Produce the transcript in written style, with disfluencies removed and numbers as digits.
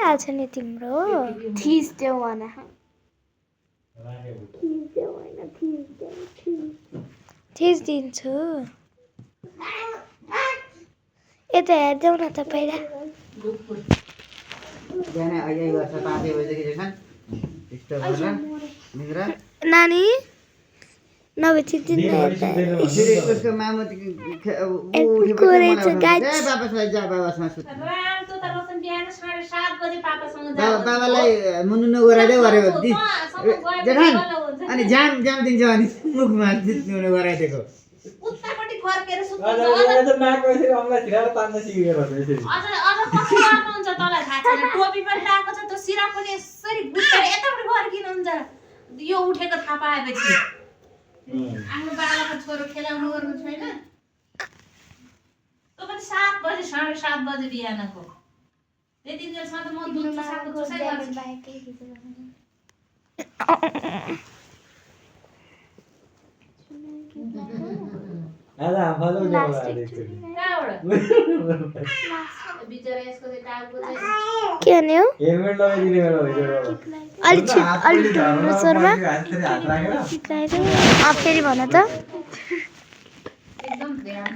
भइहाल्छ नि तिम्रो थिस देऊ भन थिस देऊ होइन थिस दिन्छु यता हेर्देऊ न त पहिला नानी नभए चिन्दिन बाबालाई मुनु नगराइदेऊ अरे जेठान अनि जाम जाम दिन्छ अनि मुखमा नुनु गराइदिएको उत्तापट्टि फर्केर सुत्नु अझ हुन्छ तँलाई थाहा छैन टोपी पनि लगाएको छ त्यो सिरा पनि यसरी बुझेर यतापट्टि फर्किनुहुन्छ यो उठेको थाहा पाएपछि आफ्नो बाबाको छोरो खेलाउनु गर्नु छैन त्यो पनि 7 बजे 7:30 बजे बिहानको त्यति बेलासम्म त म दुध चुसाएको चुसाइ गर्छु आधा फलो कहाँबाट बिचरा यसको चाहिँ टाउको चाहिँ के भने हो हेलमेट लगाइदिने बेला अलि स्वरमा फेरि भन त एकदम ध्यान